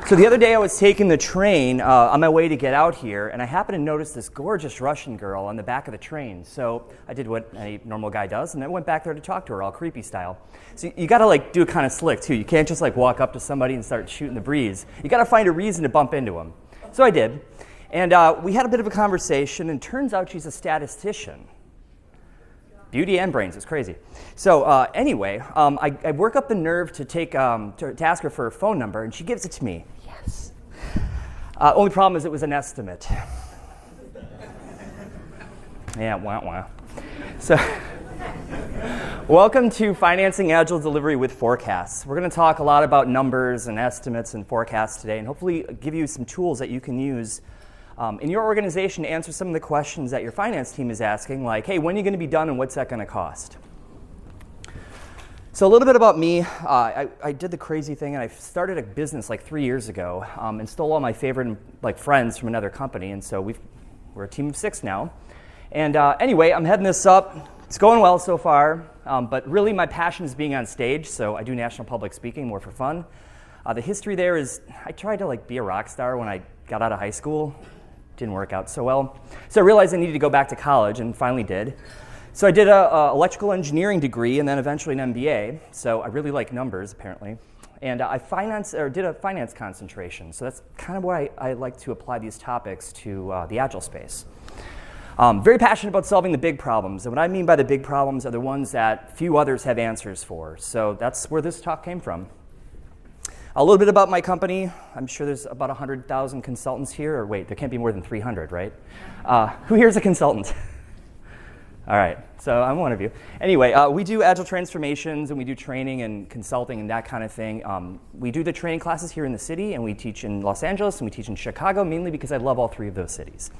So the other day I was taking the train on my way to get out here, and I happened to notice this gorgeous Russian girl on the back of the train. So I did what any normal guy does, and I went back there to talk to her, all creepy style. So you got to do it kind of slick too. You can't just walk up to somebody and start shooting the breeze. You got to find a reason to bump into them. So I did, and we had a bit of a conversation, and turns out she's a statistician. Beauty and brains, it's crazy. So anyway, I work up the nerve to ask her for her phone number, and she gives it to me. Yes. Only problem is it was an estimate. Yeah, wah. So, welcome to Financing Agile Delivery with Forecasts. We're going to talk a lot about numbers and estimates and forecasts today, and hopefully give you some tools that you can use in your organization to answer some of the questions that your finance team is asking, like, hey, when are you going to be done and what's that going to cost? So a little bit about me. I did the crazy thing, and I started a business 3 years ago and stole all my favorite friends from another company, and so we're a team of 6 now. And anyway, I'm heading this up. It's going well so far, but really my passion is being on stage, so I do national public speaking more for fun. The history there is I tried to be a rock star when I got out of high school. Didn't work out so well. So I realized I needed to go back to college, and finally did. So I did an electrical engineering degree and then eventually an MBA. So I really like numbers, apparently. And I did a finance concentration. So that's kind of why I like to apply these topics to the Agile space. Very passionate about solving the big problems. And what I mean by the big problems are the ones that few others have answers for. So that's where this talk came from. A little bit about my company. I'm sure there's about 100,000 consultants here. Or wait, there can't be more than 300, right? Who here is a consultant? All right, so I'm one of you. Anyway, we do agile transformations, and we do training and consulting and that kind of thing. We do the training classes here in the city, and we teach in Los Angeles, and we teach in Chicago, mainly because I love all 3 of those cities.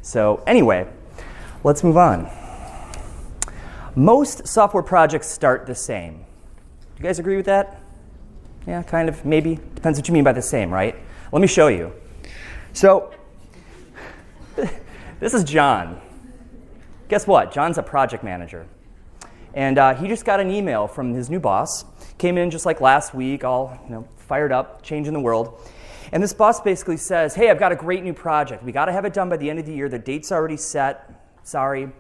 So anyway, let's move on. Most software projects start the same. Do you guys agree with that? Yeah, kind of, maybe. Depends what you mean by the same, right? Let me show you. So, this is John. Guess what? John's a project manager. And he just got an email from his new boss. Came in just like last week, all fired up, changing the world. And this boss basically says, hey, I've got a great new project. We got to have it done by the end of the year. The date's already set. Sorry.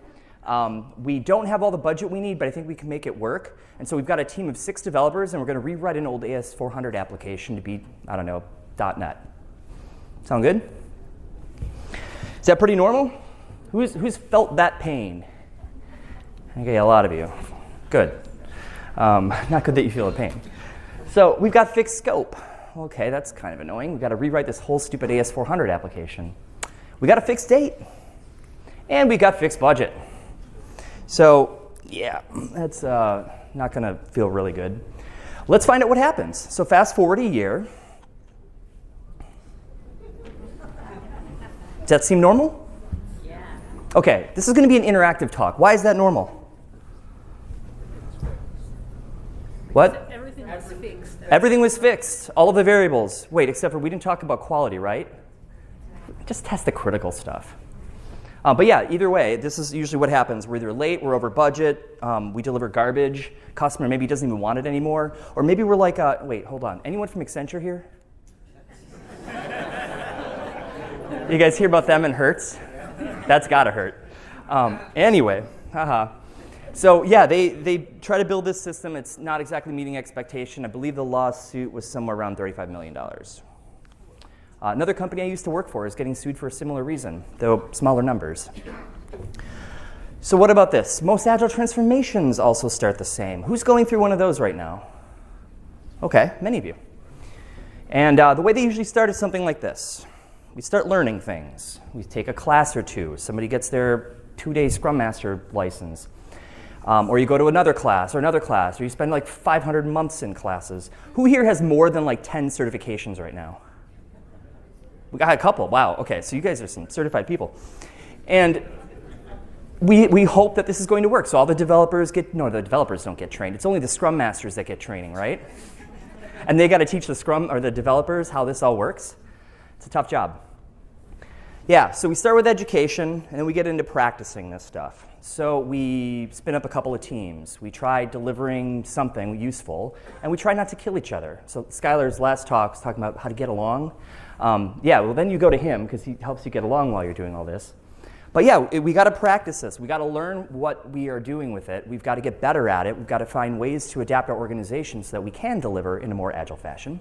We don't have all the budget we need, but I think we can make it work. And so we've got a team of 6 developers, and we're going to rewrite an old AS400 application to be, .NET. Sound good? Is that pretty normal? Who's felt that pain? Okay, a lot of you. Good. Not good that you feel the pain. So we've got fixed scope. Okay, that's kind of annoying. We've got to rewrite this whole stupid AS400 application. We got a fixed date. And we got fixed budget. So, yeah, that's not going to feel really good. Let's find out what happens. So fast forward a year. Does that seem normal? Yeah. Okay, this is going to be an interactive talk. Why is that normal? What? Everything was fixed. Everything was fixed. All of the variables. Wait, except for we didn't talk about quality, right? Just test the critical stuff. But yeah, either way, this is usually what happens. We're either late, we're over budget, we deliver garbage, customer maybe doesn't even want it anymore, or maybe we're like, wait, hold on. Anyone from Accenture here? You guys hear about them and Hertz? That's gotta hurt. Anyway, haha. So yeah, they try to build this system. It's not exactly meeting expectation. I believe the lawsuit was somewhere around $35 million. Another company I used to work for is getting sued for a similar reason, though smaller numbers. So what about this? Most agile transformations also start the same. Who's going through one of those right now? Okay, many of you. And the way they usually start is something like this. We start learning things. We take a class or 2. Somebody gets their 2-day Scrum Master license. Or you go to another class, or you spend 500 months in classes. Who here has more than 10 certifications right now? We got a couple. Wow. Okay, so you guys are some certified people. And we hope that this is going to work. So all the developers the developers don't get trained. It's only the Scrum Masters that get training, right? And they got to teach the developers how this all works. It's a tough job. Yeah, so we start with education, and then we get into practicing this stuff. So we spin up a couple of teams. We try delivering something useful, and we try not to kill each other. So Skylar's last talk was talking about how to get along. Yeah, well, then you go to him because he helps you get along while you're doing all this. But yeah, we got to practice this. We got to learn what we are doing with it. We've got to get better at it. We've got to find ways to adapt our organization so that we can deliver in a more agile fashion.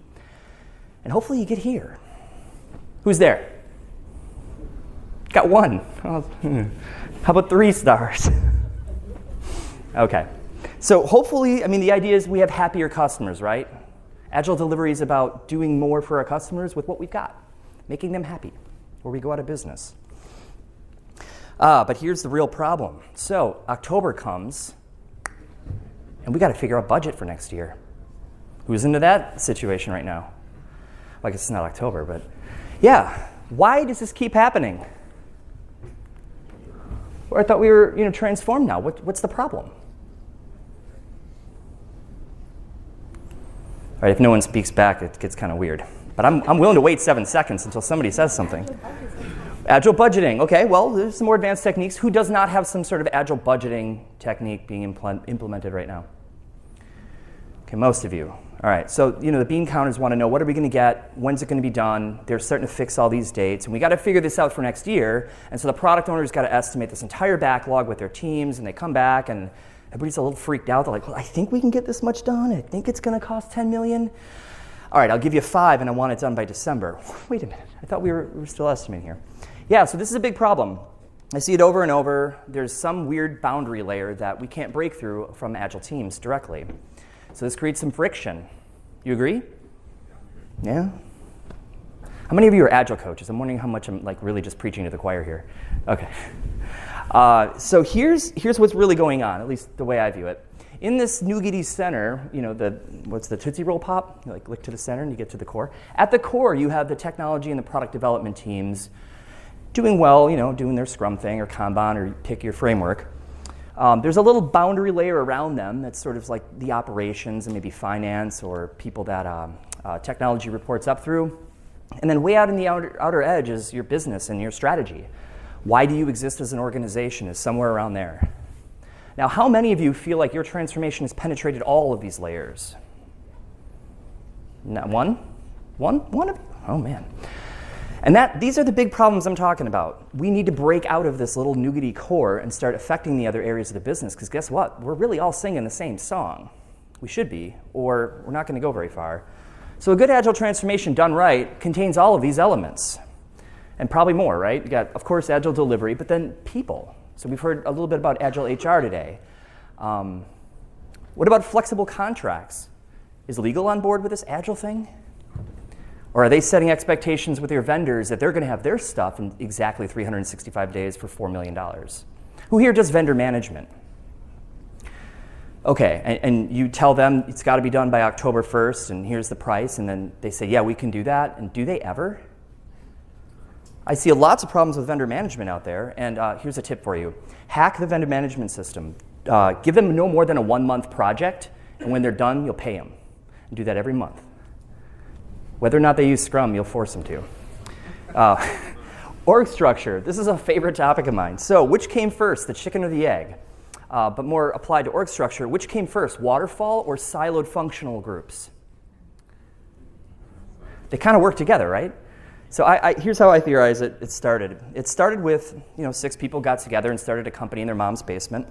And hopefully you get here. Who's there? Got one. How about 3 stars? Okay. So hopefully, I mean, the idea is we have happier customers, right? Agile delivery is about doing more for our customers with what we've got, making them happy, or we go out of business. But here's the real problem. So October comes, and we got to figure out budget for next year. Who's into that situation right now? Well, I guess it's not October, but yeah. Why does this keep happening? Or I thought we were, transformed now. What's the problem? All right, if no one speaks back, it gets kind of weird. But I'm willing to wait 7 seconds until somebody says something. Agile budgeting. Okay, well, there's some more advanced techniques. Who does not have some sort of agile budgeting technique being implemented right now? Okay, most of you. All right, so the bean counters want to know, what are we going to get? When's it going to be done? They're starting to fix all these dates, and we got to figure this out for next year. And so the product owners got to estimate this entire backlog with their teams, and they come back, and everybody's a little freaked out. They're like, well, I think we can get this much done. I think it's going to cost $10 million. All right, I'll give you 5, and I want it done by December. Wait a minute, I thought we were still estimating here. Yeah, so this is a big problem. I see it over and over. There's some weird boundary layer that we can't break through from Agile teams directly. So this creates some friction. You agree? Yeah? How many of you are Agile coaches? I'm wondering how much I'm really just preaching to the choir here. Okay. So here's what's really going on, at least the way I view it. In this nougaty center, what's the Tootsie Roll Pop? You lick to the center and you get to the core. At the core, you have the technology and the product development teams doing well, doing their Scrum thing or Kanban or pick your framework. There's a little boundary layer around them that's sort of like the operations and maybe finance or people that technology reports up through. And then way out in the outer edge is your business and your strategy. Why do you exist as an organization is somewhere around there. Now, how many of you feel like your transformation has penetrated all of these layers? Not one? One of you? Oh, man. And these are the big problems I'm talking about. We need to break out of this little nougaty core and start affecting the other areas of the business, because guess what? We're really all singing the same song. We should be, or we're not going to go very far. So a good Agile transformation done right contains all of these elements, and probably more, right? You got, of course, Agile delivery, but then people. So we've heard a little bit about Agile HR today. What about flexible contracts? Is legal on board with this Agile thing? Or are they setting expectations with their vendors that they're going to have their stuff in exactly 365 days for $4 million? Who here does vendor management? Okay, and you tell them it's got to be done by October 1st, and here's the price, and then they say, yeah, we can do that. And do they ever? I see lots of problems with vendor management out there, and here's a tip for you. Hack the vendor management system. Give them no more than a 1-month project, and when they're done, you'll pay them. And do that every month. Whether or not they use Scrum, you'll force them to. Org structure. This is a favorite topic of mine. So which came first, the chicken or the egg? But more applied to org structure, which came first, waterfall or siloed functional groups? They kind of work together, right? So here's how I theorize it started. It started with 6 people got together and started a company in their mom's basement.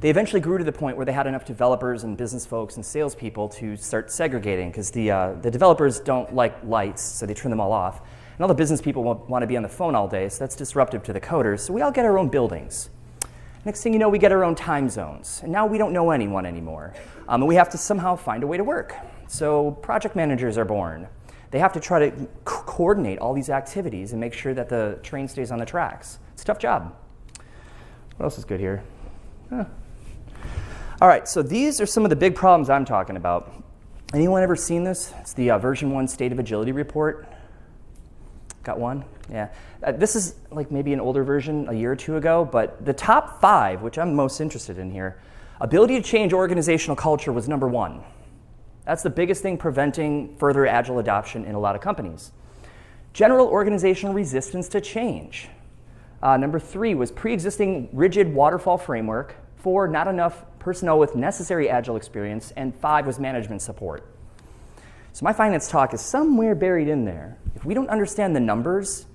They eventually grew to the point where they had enough developers and business folks and salespeople to start segregating, because the developers don't like lights, so they turn them all off. And all the business people want to be on the phone all day, so that's disruptive to the coders. So we all get our own buildings. Next thing you know, we get our own time zones. And now we don't know anyone anymore. And we have to somehow find a way to work. So project managers are born. They have to try to coordinate all these activities and make sure that the train stays on the tracks. It's a tough job. What else is good here? All right, so these are some of the big problems I'm talking about. Anyone ever seen this? It's the version 1 State of Agility report. Got one? Yeah. This is like maybe an older version a year or two ago, but the top 5, which I'm most interested in here, ability to change organizational culture was number 1. That's the biggest thing preventing further Agile adoption in a lot of companies. General organizational resistance to change. Number 3 was pre-existing rigid waterfall framework. 4, not enough personnel with necessary Agile experience. And 5 was management support. So my finance talk is somewhere buried in there. If we don't understand the numbers,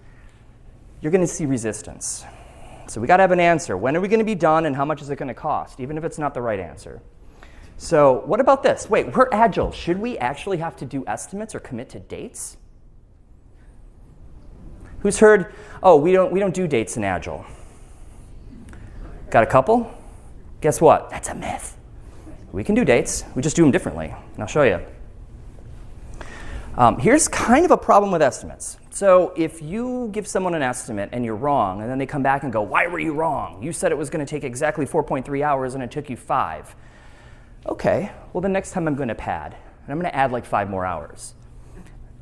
you're going to see resistance. So we got to have an answer. When are we going to be done, and how much is it going to cost, even if it's not the right answer? So what about this? Wait, we're Agile. Should we actually have to do estimates or commit to dates? Who's heard, oh, we don't do dates in Agile? Got a couple? Guess what? That's a myth. We can do dates. We just do them differently. And I'll show you. Here's kind of a problem with estimates. So if you give someone an estimate and you're wrong, and then they come back and go, why were you wrong? You said it was going to take exactly 4.3 hours and it took you 5. Okay, well, the next time I'm going to pad, and I'm going to add like 5 more hours.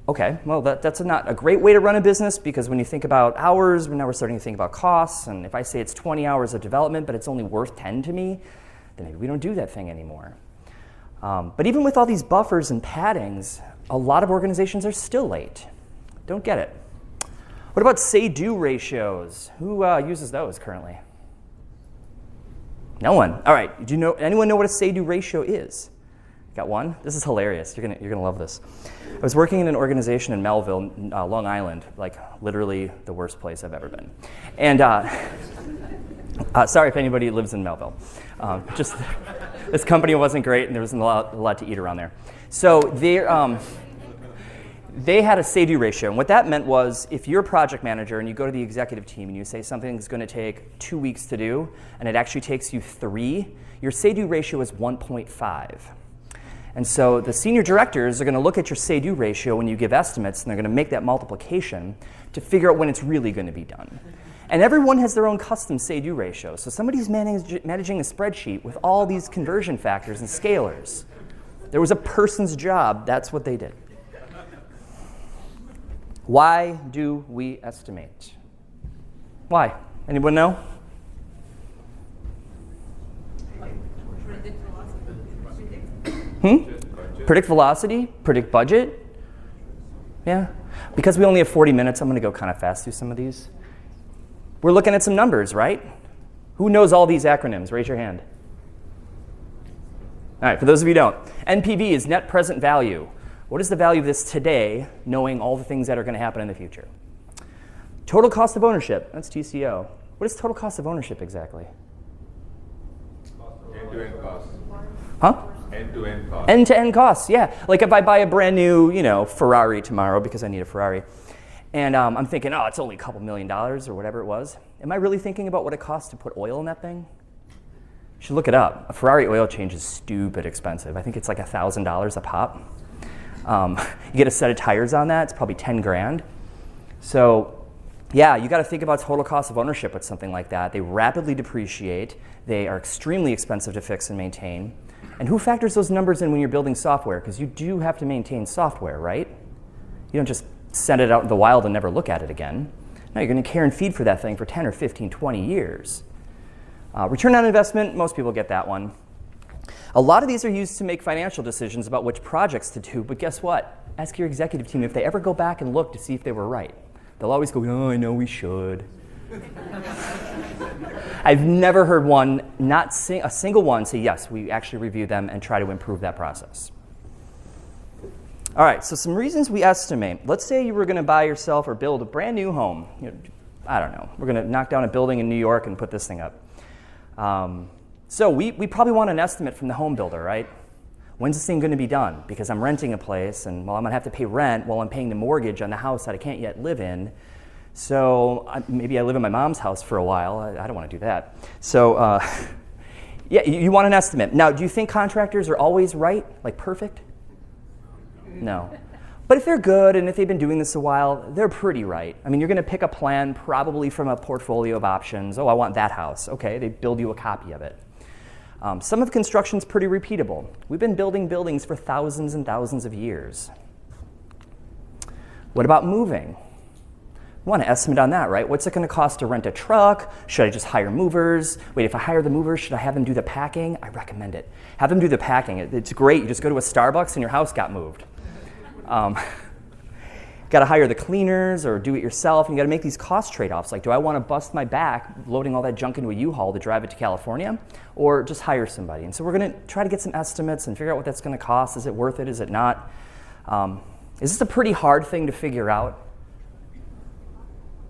Okay, well, that's not a great way to run a business, because when you think about hours, now we're starting to think about costs, and if I say it's 20 hours of development, but it's only worth 10 to me, then maybe we don't do that thing anymore. But even with all these buffers and paddings, a lot of organizations are still late. Don't get it. What about say-do ratios? Who uses those currently? No one. All right. Do you know? Anyone know what a say-do ratio is? Got one? This is hilarious. You're gonna love this. I was working in an organization in Melville, Long Island, like literally the worst place I've ever been. And sorry if anybody lives in Melville. Just this company wasn't great, and there wasn't a lot to eat around there. So they had a say-do ratio, and what that meant was if you're a project manager and you go to the executive team and you say something's going to take 2 weeks to do, and it actually takes you 3, your say-do ratio is 1.5. And so the senior directors are going to look at your say-do ratio when you give estimates, and they're going to make that multiplication to figure out when it's really going to be done. And everyone has their own custom say-do ratio. So somebody's managing a spreadsheet with all these conversion factors and scalars. There was a person's job. That's what they did. Why do we estimate? Why? Anyone know? Predict velocity? Predict budget? Yeah. Because we only have 40 minutes, I'm going to go kind of fast through some of these. We're looking at some numbers, right? Who knows all these acronyms? Raise your hand. All right, for those of you who don't, NPV is net present value. What is the value of this today, knowing all the things that are going to happen in the future? Total cost of ownership, that's TCO. What is total cost of ownership exactly? End-to-end costs. Huh? End-to-end costs. End-to-end costs, yeah. Like if I buy a brand new, Ferrari tomorrow because I need a Ferrari, and I'm thinking, oh, it's only a couple $1 million or whatever it was. Am I really thinking about what it costs to put oil in that thing? You should look it up. A Ferrari oil change is stupid expensive. I think it's like $1,000 a pop. You get a set of tires on that, it's probably 10 grand. So yeah, you got to think about total cost of ownership with something like that. They rapidly depreciate. They are extremely expensive to fix and maintain. And who factors those numbers in when you're building software? Because you do have to maintain software, right? You don't just send it out in the wild and never look at it again. No, you're going to care and feed for that thing for 10 or 15, 20 years. Return on investment, most people get that one. A lot of these are used to make financial decisions about which projects to do, but guess what? Ask your executive team if they ever go back and look to see if they were right. They'll always go, oh, I know we should. I've never heard one, not a single one, say, yes, we actually review them and try to improve that process. All right, so some reasons we estimate. Let's say you were going to buy yourself or build a brand new home. I don't know. We're going to knock down a building in New York and put this thing up. So we probably want an estimate from the home builder, right? When's this thing going to be done? Because I'm renting a place, and I'm going to have to pay rent while I'm paying the mortgage on the house that I can't yet live in. So maybe I live in my mom's house for a while. I don't want to do that. So yeah, you want an estimate. Now, do you think contractors are always right, like perfect? No. But if they're good and if they've been doing this a while, they're pretty right. I mean, you're going to pick a plan probably from a portfolio of options. Oh, I want that house. Okay, they build you a copy of it. Some of the construction's pretty repeatable. We've been building buildings for thousands and thousands of years. What about moving? We want to estimate on that, right? What's it going to cost to rent a truck? Should I just hire movers? Wait, if I hire the movers, should I have them do the packing? I recommend it. Have them do the packing. It's great. You just go to a Starbucks and your house got moved. got to hire the cleaners or do it yourself, and you got to make these cost trade-offs. Like, do I want to bust my back loading all that junk into a U-Haul to drive it to California, or just hire somebody? And so we're going to try to get some estimates and figure out what that's going to cost. Is it worth it? Is it not? Is this a pretty hard thing to figure out?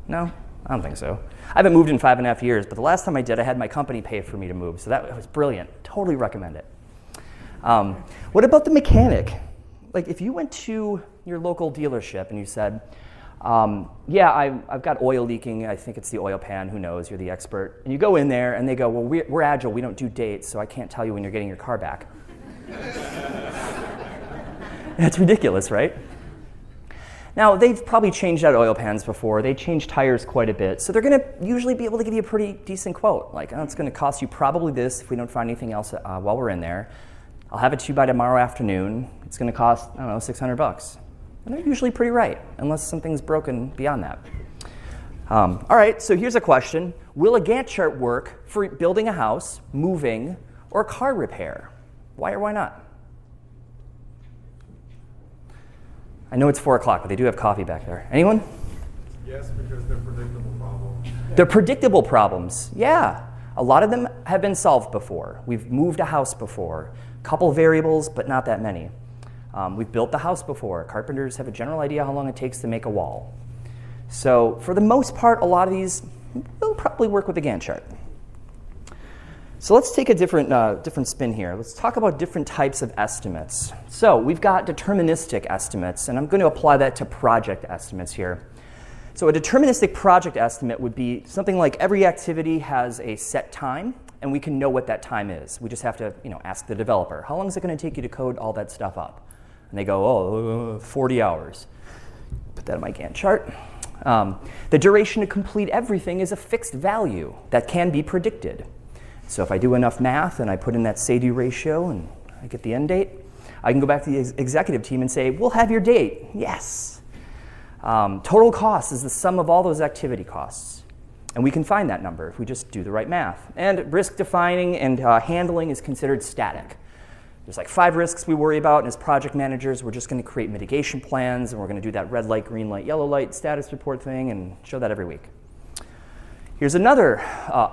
No? I don't think so. I haven't moved in 5.5 years, but the last time I did, I had my company pay for me to move, so that was brilliant. Totally recommend it. What about the mechanic? Like, if you went to your local dealership and you said, yeah, I've got oil leaking, I think it's the oil pan, who knows, you're the expert. And you go in there and they go, well, we're Agile, we don't do dates, so I can't tell you when you're getting your car back. That's ridiculous, right? Now, they've probably changed out oil pans before. They change tires quite a bit. So they're going to usually be able to give you a pretty decent quote. Like, oh, it's going to cost you probably this if we don't find anything else while we're in there. I'll have it to you by tomorrow afternoon. It's going to cost, I don't know, $600. And they're usually pretty right, unless something's broken beyond that. All right, so here's a question. Will a Gantt chart work for building a house, moving, or car repair? Why or why not? I know it's 4 o'clock, but they do have coffee back there. Anyone? Yes, because they're predictable problems. They're predictable problems, yeah. A lot of them have been solved before. We've moved a house before. A couple variables, but not that many. We've built the house before. Carpenters have a general idea how long it takes to make a wall. So for the most part, a lot of these will probably work with the Gantt chart. So let's take a different spin here. Let's talk about different types of estimates. So we've got deterministic estimates, and I'm going to apply that to project estimates here. So a deterministic project estimate would be something like every activity has a set time, and we can know what that time is. We just have to, ask the developer, how long is it going to take you to code all that stuff up? And they go, 40 hours. Put that in my Gantt chart. The duration to complete everything is a fixed value that can be predicted. So if I do enough math and I put in that say-do ratio and I get the end date, I can go back to the executive team and say, we'll have your date. Yes. Total cost is the sum of all those activity costs. And we can find that number if we just do the right math. And risk defining and handling is considered static. There's like 5 risks we worry about, and as project managers, we're just going to create mitigation plans, and we're going to do that red light, green light, yellow light status report thing and show that every week. Here's another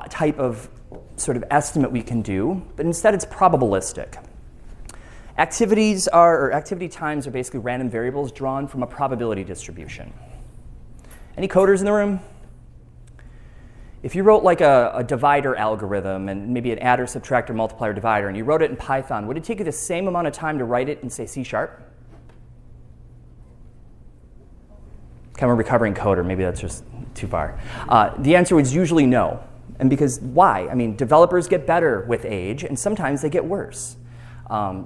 type of sort of estimate we can do, but instead it's probabilistic. Activity times are basically random variables drawn from a probability distribution. Any coders in the room? If you wrote like a divider algorithm and maybe an adder, subtractor, multiplier, divider, and you wrote it in Python, would it take you the same amount of time to write it in, say, C#? I'm a recovering coder. Maybe that's just too far. The answer was usually no. And because why? I mean, developers get better with age, and sometimes they get worse.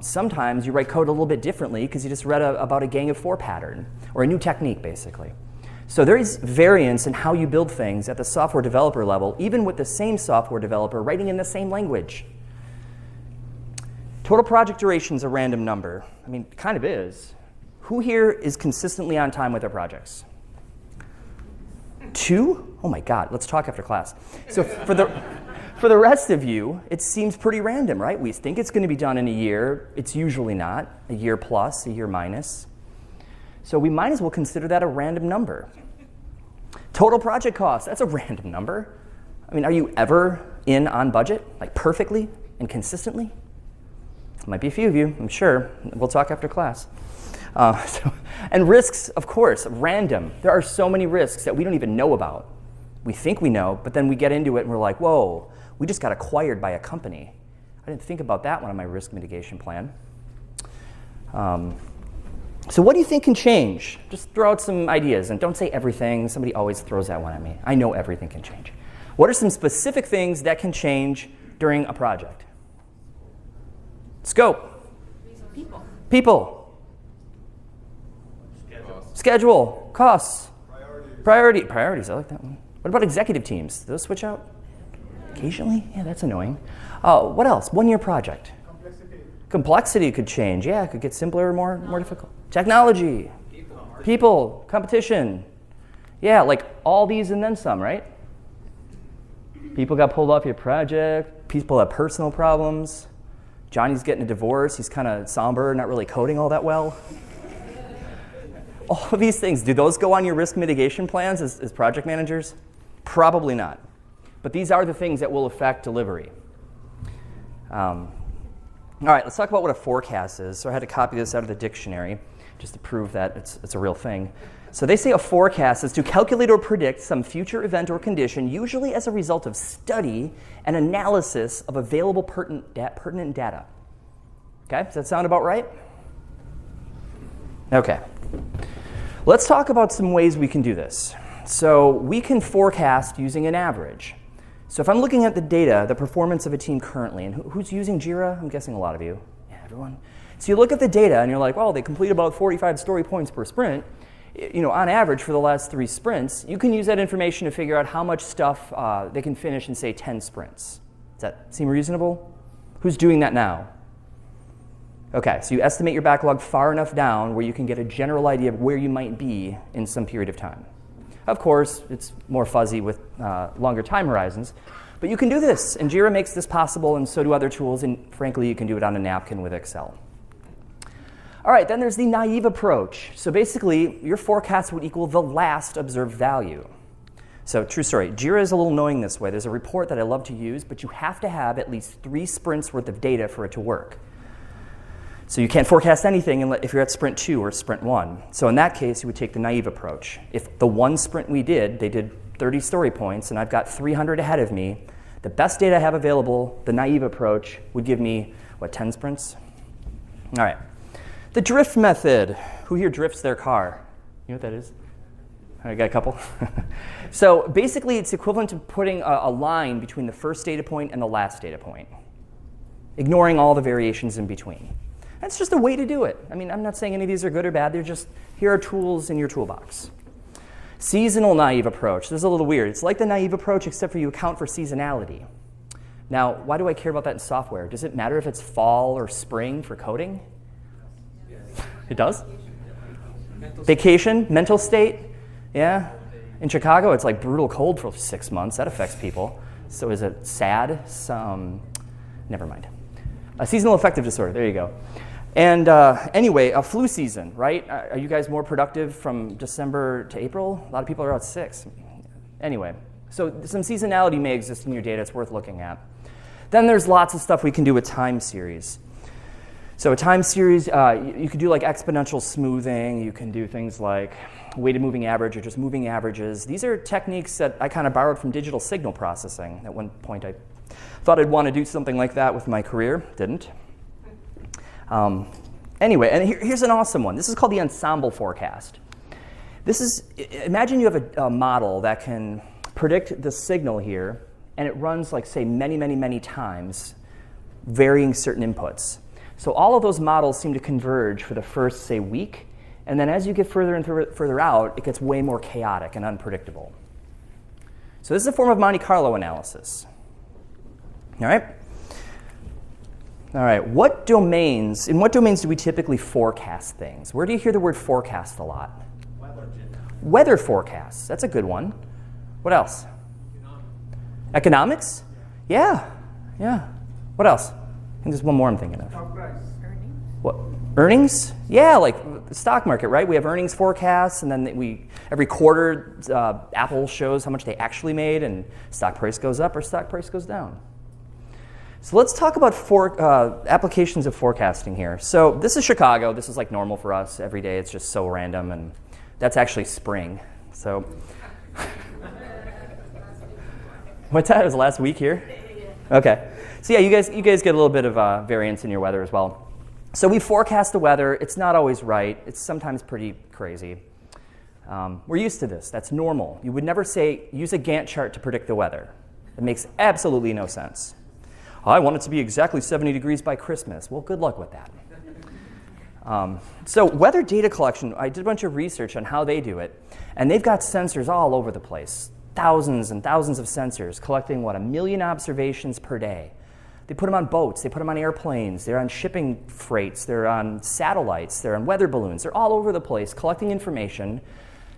Sometimes you write code a little bit differently because you just read about a gang of 4 pattern, or a new technique, basically. So there is variance in how you build things at the software developer level, even with the same software developer writing in the same language. Total project duration is a random number. I mean, it kind of is. Who here is consistently on time with their projects? 2? Oh my God, let's talk after class. So for the rest of you, it seems pretty random, right? We think it's going to be done in a year. It's usually not. A year plus, a year minus. So we might as well consider that a random number. Total project cost, that's a random number. I mean, are you ever in on budget, like perfectly and consistently? Might be a few of you, I'm sure. We'll talk after class. And risks, of course, random. There are so many risks that we don't even know about. We think we know, but then we get into it and we're like, whoa, we just got acquired by a company. I didn't think about that one on my risk mitigation plan. So what do you think can change? Just throw out some ideas, and don't say everything. Somebody always throws that one at me. I know everything can change. What are some specific things that can change during a project? Scope. People. Schedule. Costs. Priorities, I like that one. What about executive teams? Do those switch out? Occasionally? Yeah, that's annoying. What else? 1-year project. Complexity could change. Yeah, it could get simpler or more difficult. Technology. People. Competition. Yeah, like all these and then some, right? People got pulled off your project. People have personal problems. Johnny's getting a divorce. He's kind of somber, not really coding all that well. All of these things, do those go on your risk mitigation plans as project managers? Probably not. But these are the things that will affect delivery. All right, let's talk about what a forecast is. So I had to copy this out of the dictionary just to prove that it's a real thing. So they say a forecast is to calculate or predict some future event or condition, usually as a result of study and analysis of available pertinent data. Okay, does that sound about right? Okay. Let's talk about some ways we can do this. So we can forecast using an average. So if I'm looking at the data, the performance of a team currently, and who's using Jira? I'm guessing a lot of you. Yeah, everyone. So you look at the data and you're like, well, they complete about 45 story points per sprint. On average for the last 3 sprints, you can use that information to figure out how much stuff they can finish in, say, 10 sprints. Does that seem reasonable? Who's doing that now? Okay, so you estimate your backlog far enough down where you can get a general idea of where you might be in some period of time. Of course, it's more fuzzy with longer time horizons, but you can do this, and Jira makes this possible, and so do other tools, and frankly, you can do it on a napkin with Excel. All right, then there's the naive approach. So basically, your forecast would equal the last observed value. So true story, Jira is a little annoying this way. There's a report that I love to use, but you have to have at least 3 sprints worth of data for it to work. So you can't forecast anything if you're at sprint 2 or sprint 1. So in that case, you would take the naive approach. If the one sprint we did, they did 30 story points, and I've got 300 ahead of me, the best data I have available, the naive approach, would give me, 10 sprints? All right. The drift method. Who here drifts their car? You know what that is? All right, got a couple? So basically, it's equivalent to putting a line between the first data point and the last data point, ignoring all the variations in between. That's just a way to do it. I mean, I'm not saying any of these are good or bad. They're just, here are tools in your toolbox. Seasonal naive approach. This is a little weird. It's like the naive approach, except for you account for seasonality. Now, why do I care about that in software? Does it matter if it's fall or spring for coding? It does? Vacation, mental state? Yeah. In Chicago, it's like brutal cold for 6 months. That affects people. So is it sad? Never mind. A seasonal affective disorder. There you go. And anyway, a flu season, right? Are you guys more productive from December to April? A lot of people are out 6. Anyway, so some seasonality may exist in your data. It's worth looking at. Then there's lots of stuff we can do with time series. So a time series, you could do like exponential smoothing. You can do things like weighted moving average or just moving averages. These are techniques that I kind of borrowed from digital signal processing. At one point, I thought I'd want to do something like that with my career. Didn't. Anyway, and here's an awesome one. This is called the Ensemble Forecast. Imagine you have a model that can predict the signal here, and it runs like, say, many, many, many times, varying certain inputs. So all of those models seem to converge for the first, say, week, and then as you get further and further out, it gets way more chaotic and unpredictable. So this is a form of Monte Carlo analysis. All right? All right, in what domains do we typically forecast things? Where do you hear the word forecast a lot? Weather forecasts, that's a good one. What else? Economics? Yeah. What else? I think there's one more I'm thinking of. Earnings. What? Earnings? Yeah, like the stock market, right? We have earnings forecasts, and then every quarter, Apple shows how much they actually made, and stock price goes up or stock price goes down. So let's talk about applications of forecasting here. So this is Chicago. This is like normal for us. Every day it's just so random, and that's actually spring. So what's that? It was last week here? Okay. So yeah, you guys get a little bit of variance in your weather as well. So we forecast the weather. It's not always right. It's sometimes pretty crazy. We're used to this. That's normal. You would never say, use a Gantt chart to predict the weather. It makes absolutely no sense. I want it to be exactly 70 degrees by Christmas. Well, good luck with that. So weather data collection, I did a bunch of research on how they do it, and they've got sensors all over the place. Thousands and thousands of sensors collecting, 1 million observations per day. They put them on boats, they put them on airplanes, they're on shipping freights, they're on satellites, they're on weather balloons. They're all over the place collecting information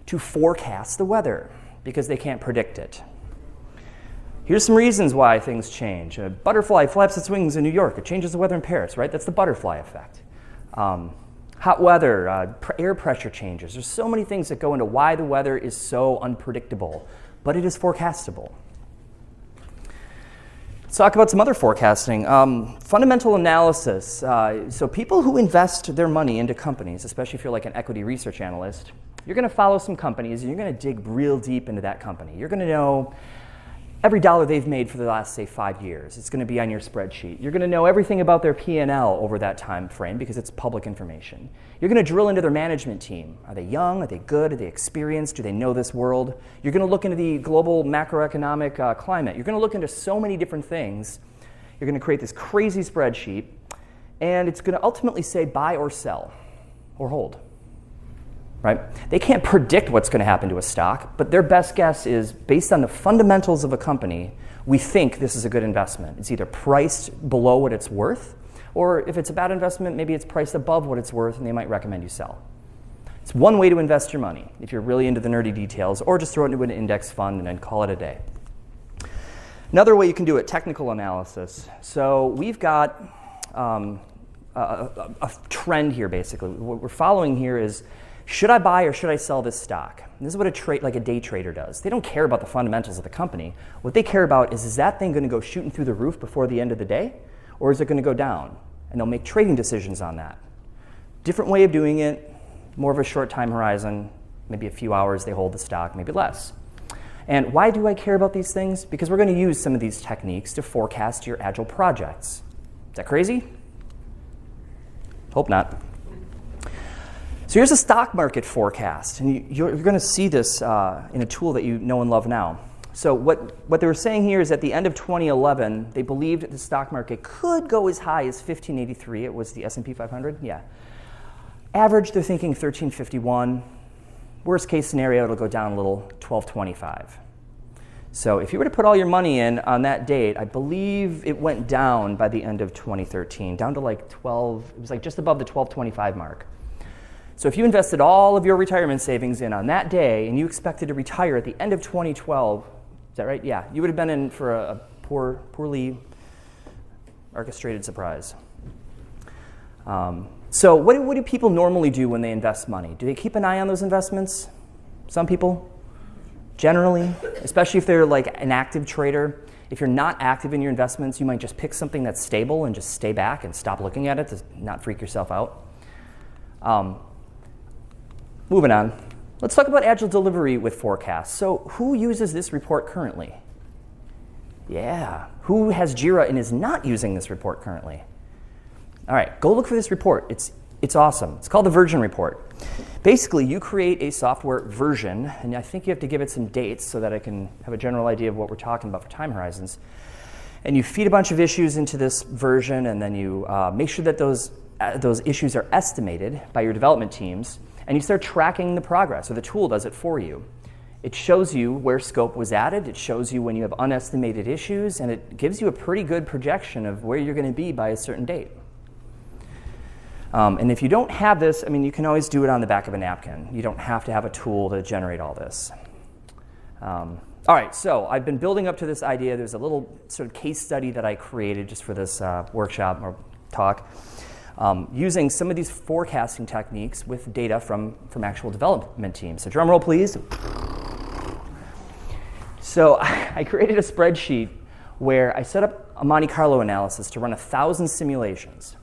to forecast the weather because they can't predict it. Here's some reasons why things change. A butterfly flaps its wings in New York. It changes the weather in Paris, right? That's the butterfly effect. hot weather, air pressure changes. There's so many things that go into why the weather is so unpredictable, but it is forecastable. Let's talk about some other forecasting. Fundamental analysis. So people who invest their money into companies, especially if you're like an equity research analyst, you're going to follow some companies and you're going to dig real deep into that company. You're going to know every dollar they've made for the last, say, 5 years. It's going to be on your spreadsheet. You're going to know everything about their P&L over that time frame because it's public information. You're going to drill into their management team. Are they young? Are they good? Are they experienced? Do they know this world? You're going to look into the global macroeconomic climate. You're going to look into so many different things. You're going to create this crazy spreadsheet, and it's going to ultimately say buy or sell or hold. Right? They can't predict what's going to happen to a stock, but their best guess is based on the fundamentals of a company, we think this is a good investment. It's either priced below what it's worth, or if it's a bad investment, maybe it's priced above what it's worth and they might recommend you sell. It's one way to invest your money if you're really into the nerdy details, or just throw it into an index fund and then call it a day. Another way you can do it, technical analysis. So we've got a trend here basically. What we're following here is, should I buy or should I sell this stock? And this is what a day trader does. They don't care about the fundamentals of the company. What they care about is that thing going to go shooting through the roof before the end of the day, or is it going to go down? And they'll make trading decisions on that. Different way of doing it, more of a short time horizon, maybe a few hours they hold the stock, maybe less. And why do I care about these things? Because we're going to use some of these techniques to forecast your Agile projects. Is that crazy? Hope not. So here's a stock market forecast, and you're going to see this in a tool that you know and love now. So what they were saying here is at the end of 2011, they believed that the stock market could go as high as 1583. It was the S&P 500, yeah. Average, they're thinking 1351. Worst case scenario, it'll go down a little, 1225. So if you were to put all your money in on that date, I believe it went down by the end of 2013, down to like 12, it was like just above the 1225 mark. So if you invested all of your retirement savings in on that day and you expected to retire at the end of 2012, is that right? Yeah, you would have been in for a poorly orchestrated surprise. So what do people normally do when they invest money? Do they keep an eye on those investments? Some people, generally, especially if they're like an active trader. If you're not active in your investments, you might just pick something that's stable and just stay back and stop looking at it to not freak yourself out. Moving on, let's talk about Agile delivery with forecasts. So who uses this report currently? Yeah, who has Jira and is not using this report currently? All right, go look for this report. It's awesome. It's called the version report. Basically, you create a software version, and I think you have to give it some dates so that I can have a general idea of what we're talking about for time horizons. And you feed a bunch of issues into this version, and then you make sure that those issues are estimated by your development teams. And you start tracking the progress, or the tool does it for you. It shows you where scope was added, it shows you when you have unestimated issues, and it gives you a pretty good projection of where you're going to be by a certain date. And if you don't have this, I mean, you can always do it on the back of a napkin. You don't have to have a tool to generate all this. All right, so I've been building up to this idea. There's a little sort of case study that I created just for this workshop or talk. Using some of these forecasting techniques with data from actual development teams. So drum roll, please. So I created a spreadsheet where I set up a Monte Carlo analysis to run 1,000 simulations.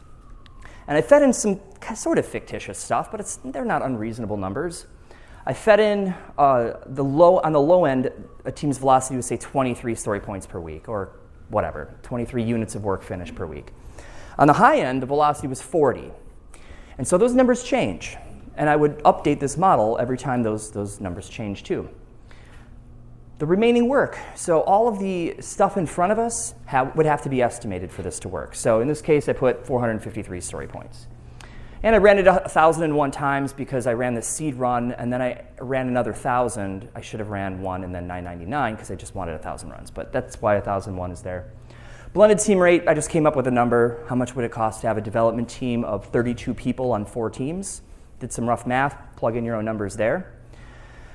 And I fed in some sort of fictitious stuff, but they're not unreasonable numbers. I fed in on the low end, a team's velocity would say 23 story points per week, or whatever, 23 units of work finished per week. On the high end, the velocity was 40. And so those numbers change. And I would update this model every time those numbers change too. The remaining work. So all of the stuff in front of us would have to be estimated for this to work. So in this case, I put 453 story points. And I ran it 1,001 times because I ran the seed run, and then I ran another 1,000. I should have ran one and then 999 because I just wanted 1,000 runs. But that's why 1,001 is there. Blended team rate, I just came up with a number. How much would it cost to have a development team of 32 people on 4 teams? Did some rough math, plug in your own numbers there.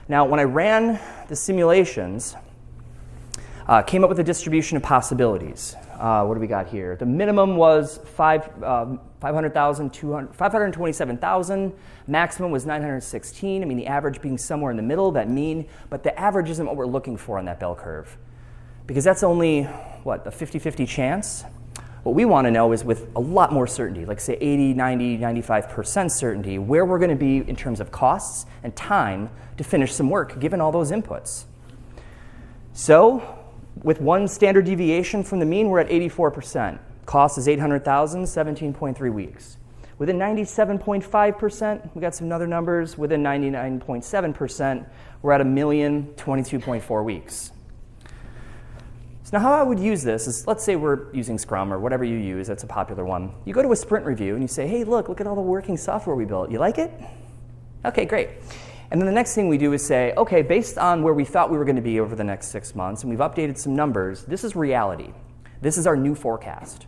Now, when I ran the simulations, came up with a distribution of possibilities. what do we got here? The minimum was 527,000. Maximum was 916. I mean, the average being somewhere in the middle, that mean. But the average isn't what we're looking for on that bell curve, because that's only, what, a 50-50 chance? What we want to know is with a lot more certainty, like say 80, 90, 95% certainty, where we're going to be in terms of costs and time to finish some work, given all those inputs. So, with one standard deviation from the mean, we're at 84%. Cost is 800,000, 17.3 weeks. Within 97.5%, we got some other numbers. Within 99.7%, we're at 1,022.4 weeks. So now how I would use this is, let's say we're using Scrum or whatever you use, that's a popular one. You go to a sprint review and you say, hey, look at all the working software we built. You like it? Okay, great. And then the next thing we do is say, okay, based on where we thought we were going to be over the next 6 months, and we've updated some numbers, this is reality. This is our new forecast.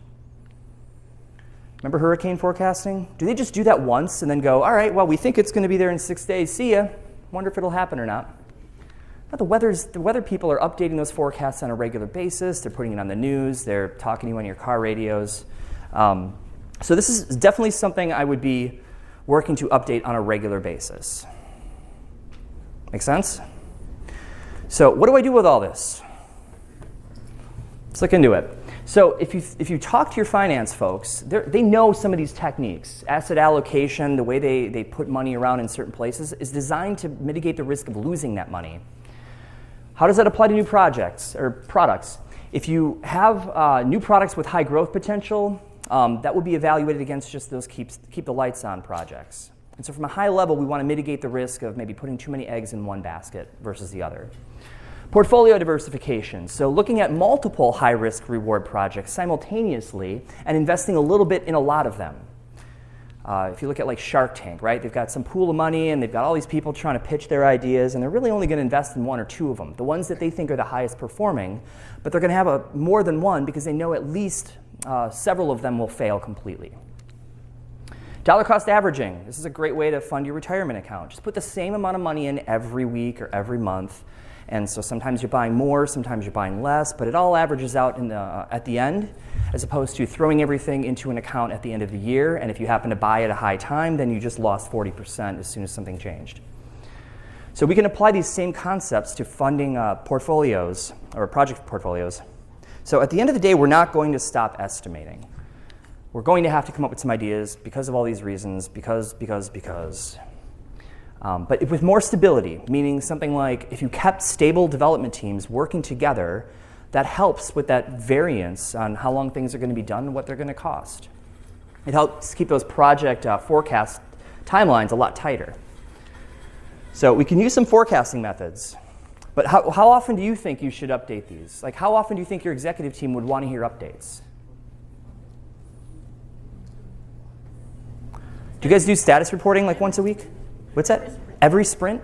Remember hurricane forecasting? Do they just do that once and then go, all right, well, we think it's going to be there in 6 days. See ya. Wonder if it'll happen or not. But the weather people are updating those forecasts on a regular basis. They're putting it on the news. They're talking to you on your car radios. So this is definitely something I would be working to update on a regular basis. Make sense? So what do I do with all this? Let's look into it. So if you talk to your finance folks, they know some of these techniques. Asset allocation, the way they put money around in certain places, is designed to mitigate the risk of losing that money. How does that apply to new projects or products? If you have new products with high growth potential, that would be evaluated against just those keep the lights on projects. And so from a high level, we want to mitigate the risk of maybe putting too many eggs in one basket versus the other. Portfolio diversification, so looking at multiple high-risk reward projects simultaneously and investing a little bit in a lot of them. If you look at like Shark Tank, right? They've got some pool of money and they've got all these people trying to pitch their ideas, and they're really only going to invest in one or two of them, the ones that they think are the highest performing, but they're going to have more than one because they know at least several of them will fail completely. Dollar cost averaging. This is a great way to fund your retirement account. Just put the same amount of money in every week or every month. And so sometimes you're buying more, sometimes you're buying less, but it all averages out at the end, as opposed to throwing everything into an account at the end of the year. And if you happen to buy at a high time, then you just lost 40% as soon as something changed. So we can apply these same concepts to funding portfolios or project portfolios. So at the end of the day, we're not going to stop estimating. We're going to have to come up with some ideas because of all these reasons, because. But with more stability, meaning something like if you kept stable development teams working together, that helps with that variance on how long things are going to be done and what they're going to cost. It helps keep those project forecast timelines a lot tighter. So we can use some forecasting methods. But how often do you think you should update these? Like how often do you think your executive team would want to hear updates? Do you guys do status reporting like once a week? What's that? Every sprint?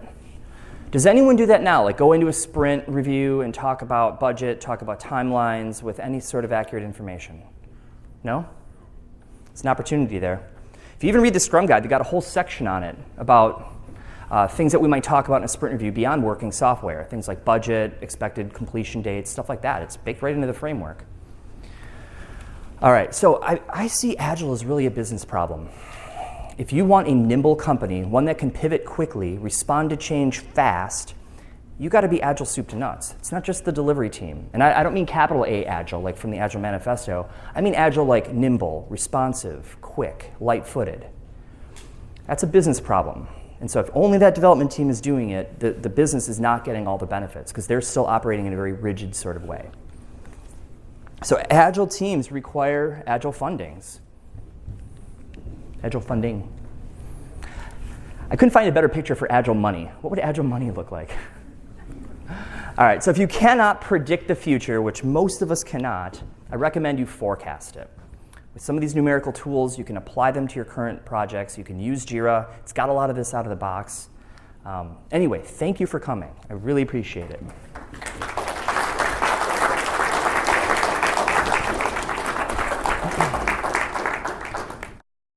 Does anyone do that now? Like go into a sprint review and talk about budget, talk about timelines with any sort of accurate information? No? It's an opportunity there. If you even read the Scrum Guide, they got a whole section on it about things that we might talk about in a sprint review beyond working software. Things like budget, expected completion dates, stuff like that. It's baked right into the framework. All right, so I see Agile as really a business problem. If you want a nimble company, one that can pivot quickly, respond to change fast, you got to be Agile soup to nuts. It's not just the delivery team. And I don't mean capital A Agile, like from the Agile Manifesto. I mean Agile like nimble, responsive, quick, light-footed. That's a business problem. And so if only that development team is doing it, the business is not getting all the benefits because they're still operating in a very rigid sort of way. So Agile teams require Agile fundings. Agile funding. I couldn't find a better picture for Agile money. What would Agile money look like? All right, so if you cannot predict the future, which most of us cannot, I recommend you forecast it. With some of these numerical tools, you can apply them to your current projects. You can use Jira. It's got a lot of this out of the box. Anyway, thank you for coming. I really appreciate it.